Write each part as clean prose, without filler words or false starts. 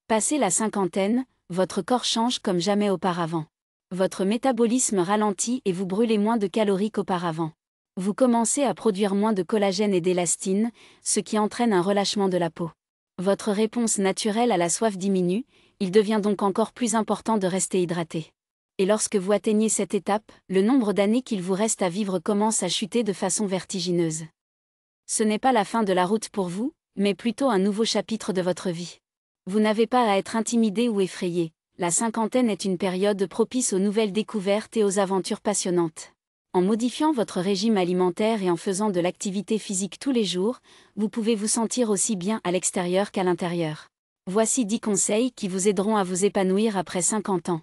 Passé la cinquantaine, votre corps change comme jamais auparavant. Votre métabolisme ralentit et vous brûlez moins de calories qu'auparavant. Vous commencez à produire moins de collagène et d'élastine, ce qui entraîne un relâchement de la peau. Votre réponse naturelle à la soif diminue, il devient donc encore plus important de rester hydraté. Et lorsque vous atteignez cette étape, le nombre d'années qu'il vous reste à vivre commence à chuter de façon vertigineuse. Ce n'est pas la fin de la route pour vous, mais plutôt un nouveau chapitre de votre vie. Vous n'avez pas à être intimidé ou effrayé. La cinquantaine est une période propice aux nouvelles découvertes et aux aventures passionnantes. En modifiant votre régime alimentaire et en faisant de l'activité physique tous les jours, vous pouvez vous sentir aussi bien à l'extérieur qu'à l'intérieur. Voici 10 conseils qui vous aideront à vous épanouir après 50 ans.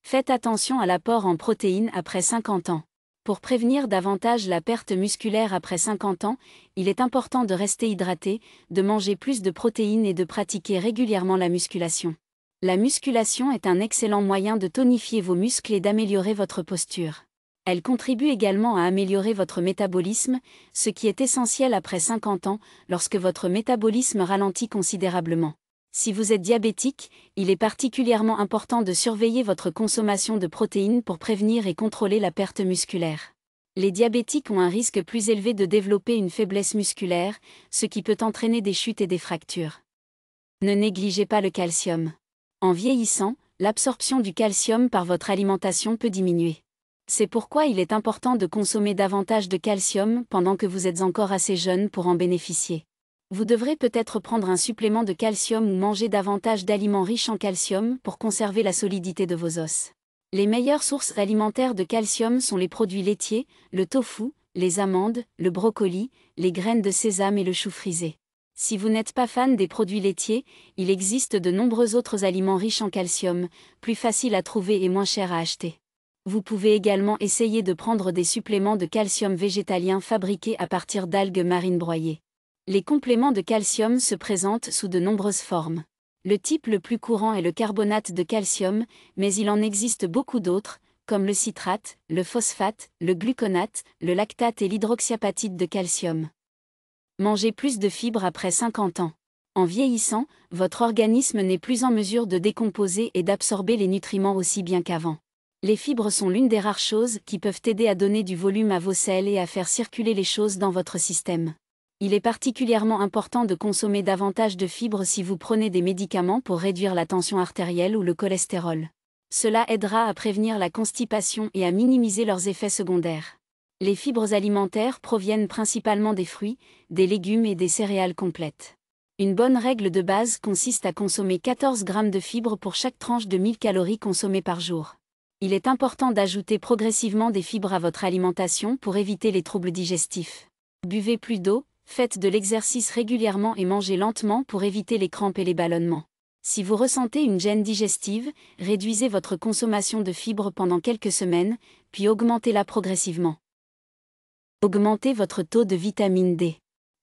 Faites attention à l'apport en protéines après 50 ans. Pour prévenir davantage la perte musculaire après 50 ans, il est important de rester hydraté, de manger plus de protéines et de pratiquer régulièrement la musculation. La musculation est un excellent moyen de tonifier vos muscles et d'améliorer votre posture. Elle contribue également à améliorer votre métabolisme, ce qui est essentiel après 50 ans, lorsque votre métabolisme ralentit considérablement. Si vous êtes diabétique, il est particulièrement important de surveiller votre consommation de protéines pour prévenir et contrôler la perte musculaire. Les diabétiques ont un risque plus élevé de développer une faiblesse musculaire, ce qui peut entraîner des chutes et des fractures. Ne négligez pas le calcium. En vieillissant, l'absorption du calcium par votre alimentation peut diminuer. C'est pourquoi il est important de consommer davantage de calcium pendant que vous êtes encore assez jeune pour en bénéficier. Vous devrez peut-être prendre un supplément de calcium ou manger davantage d'aliments riches en calcium pour conserver la solidité de vos os. Les meilleures sources alimentaires de calcium sont les produits laitiers, le tofu, les amandes, le brocoli, les graines de sésame et le chou frisé. Si vous n'êtes pas fan des produits laitiers, il existe de nombreux autres aliments riches en calcium, plus faciles à trouver et moins chers à acheter. Vous pouvez également essayer de prendre des suppléments de calcium végétaliens fabriqués à partir d'algues marines broyées. Les compléments de calcium se présentent sous de nombreuses formes. Le type le plus courant est le carbonate de calcium, mais il en existe beaucoup d'autres, comme le citrate, le phosphate, le gluconate, le lactate et l'hydroxyapatite de calcium. Mangez plus de fibres après 50 ans. En vieillissant, votre organisme n'est plus en mesure de décomposer et d'absorber les nutriments aussi bien qu'avant. Les fibres sont l'une des rares choses qui peuvent aider à donner du volume à vos selles et à faire circuler les choses dans votre système. Il est particulièrement important de consommer davantage de fibres si vous prenez des médicaments pour réduire la tension artérielle ou le cholestérol. Cela aidera à prévenir la constipation et à minimiser leurs effets secondaires. Les fibres alimentaires proviennent principalement des fruits, des légumes et des céréales complètes. Une bonne règle de base consiste à consommer 14 grammes de fibres pour chaque tranche de 1000 calories consommées par jour. Il est important d'ajouter progressivement des fibres à votre alimentation pour éviter les troubles digestifs. Buvez plus d'eau, faites de l'exercice régulièrement et mangez lentement pour éviter les crampes et les ballonnements. Si vous ressentez une gêne digestive, réduisez votre consommation de fibres pendant quelques semaines, puis augmentez-la progressivement. Augmentez votre taux de vitamine D.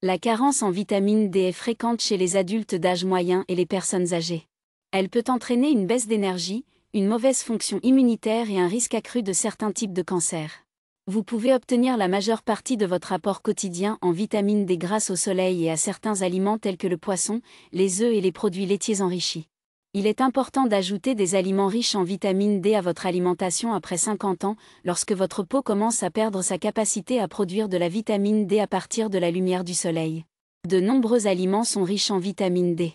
La carence en vitamine D est fréquente chez les adultes d'âge moyen et les personnes âgées. Elle peut entraîner une baisse d'énergie, une mauvaise fonction immunitaire et un risque accru de certains types de cancers. Vous pouvez obtenir la majeure partie de votre apport quotidien en vitamine D grâce au soleil et à certains aliments tels que le poisson, les œufs et les produits laitiers enrichis. Il est important d'ajouter des aliments riches en vitamine D à votre alimentation après 50 ans, lorsque votre peau commence à perdre sa capacité à produire de la vitamine D à partir de la lumière du soleil. De nombreux aliments sont riches en vitamine D.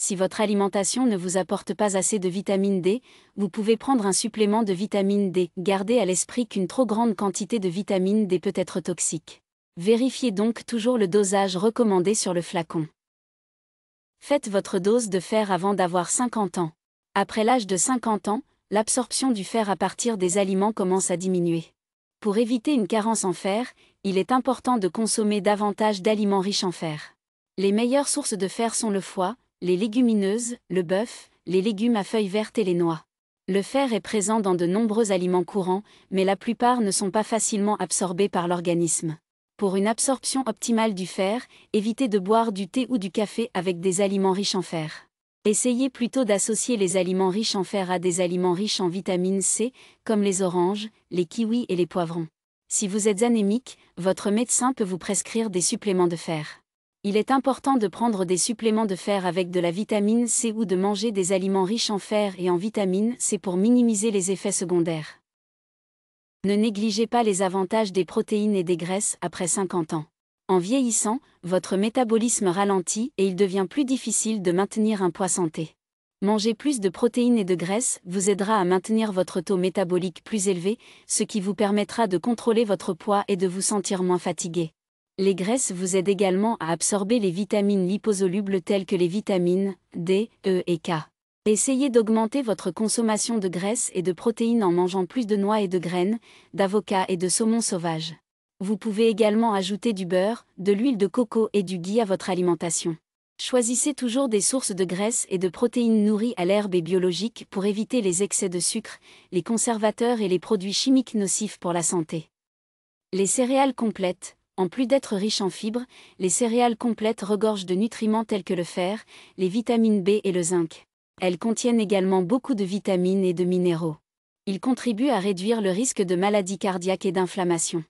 Si votre alimentation ne vous apporte pas assez de vitamine D, vous pouvez prendre un supplément de vitamine D. Gardez à l'esprit qu'une trop grande quantité de vitamine D peut être toxique. Vérifiez donc toujours le dosage recommandé sur le flacon. Faites votre dose de fer avant d'avoir 50 ans. Après l'âge de 50 ans, l'absorption du fer à partir des aliments commence à diminuer. Pour éviter une carence en fer, il est important de consommer davantage d'aliments riches en fer. Les meilleures sources de fer sont le foie, les légumineuses, le bœuf, les légumes à feuilles vertes et les noix. Le fer est présent dans de nombreux aliments courants, mais la plupart ne sont pas facilement absorbés par l'organisme. Pour une absorption optimale du fer, évitez de boire du thé ou du café avec des aliments riches en fer. Essayez plutôt d'associer les aliments riches en fer à des aliments riches en vitamine C, comme les oranges, les kiwis et les poivrons. Si vous êtes anémique, votre médecin peut vous prescrire des suppléments de fer. Il est important de prendre des suppléments de fer avec de la vitamine C ou de manger des aliments riches en fer et en vitamine C pour minimiser les effets secondaires. Ne négligez pas les avantages des protéines et des graisses après 50 ans. En vieillissant, votre métabolisme ralentit et il devient plus difficile de maintenir un poids santé. Manger plus de protéines et de graisses vous aidera à maintenir votre taux métabolique plus élevé, ce qui vous permettra de contrôler votre poids et de vous sentir moins fatigué. Les graisses vous aident également à absorber les vitamines liposolubles telles que les vitamines D, E et K. Essayez d'augmenter votre consommation de graisses et de protéines en mangeant plus de noix et de graines, d'avocats et de saumon sauvage. Vous pouvez également ajouter du beurre, de l'huile de coco et du ghee à votre alimentation. Choisissez toujours des sources de graisses et de protéines nourries à l'herbe et biologiques pour éviter les excès de sucre, les conservateurs et les produits chimiques nocifs pour la santé. Les céréales complètes. En plus d'être riches en fibres, les céréales complètes regorgent de nutriments tels que le fer, les vitamines B et le zinc. Elles contiennent également beaucoup de vitamines et de minéraux. Ils contribuent à réduire le risque de maladies cardiaques et d'inflammation.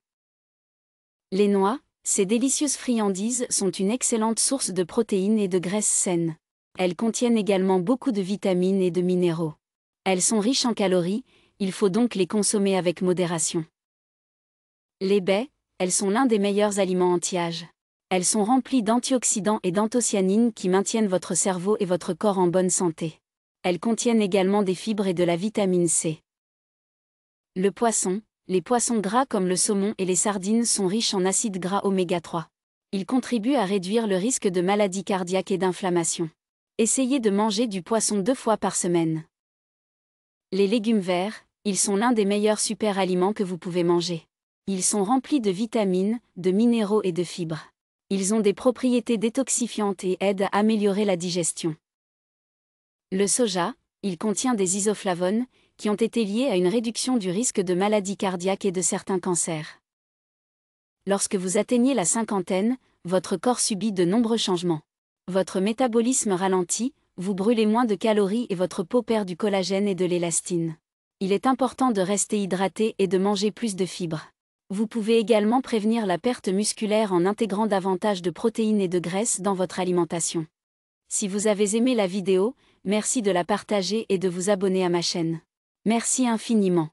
Les noix, ces délicieuses friandises, sont une excellente source de protéines et de graisses saines. Elles contiennent également beaucoup de vitamines et de minéraux. Elles sont riches en calories, il faut donc les consommer avec modération. Les baies, elles sont l'un des meilleurs aliments anti-âge. Elles sont remplies d'antioxydants et d'anthocyanines qui maintiennent votre cerveau et votre corps en bonne santé. Elles contiennent également des fibres et de la vitamine C. Le poisson. Les poissons gras comme le saumon et les sardines sont riches en acides gras oméga 3. Ils contribuent à réduire le risque de maladies cardiaques et d'inflammation. Essayez de manger du poisson 2 fois par semaine. Les légumes verts, ils sont l'un des meilleurs super aliments que vous pouvez manger. Ils sont remplis de vitamines, de minéraux et de fibres. Ils ont des propriétés détoxifiantes et aident à améliorer la digestion. Le soja, il contient des isoflavones, qui ont été liés à une réduction du risque de maladies cardiaques et de certains cancers. Lorsque vous atteignez la cinquantaine, votre corps subit de nombreux changements. Votre métabolisme ralentit, vous brûlez moins de calories et votre peau perd du collagène et de l'élastine. Il est important de rester hydraté et de manger plus de fibres. Vous pouvez également prévenir la perte musculaire en intégrant davantage de protéines et de graisses dans votre alimentation. Si vous avez aimé la vidéo, merci de la partager et de vous abonner à ma chaîne. Merci infiniment.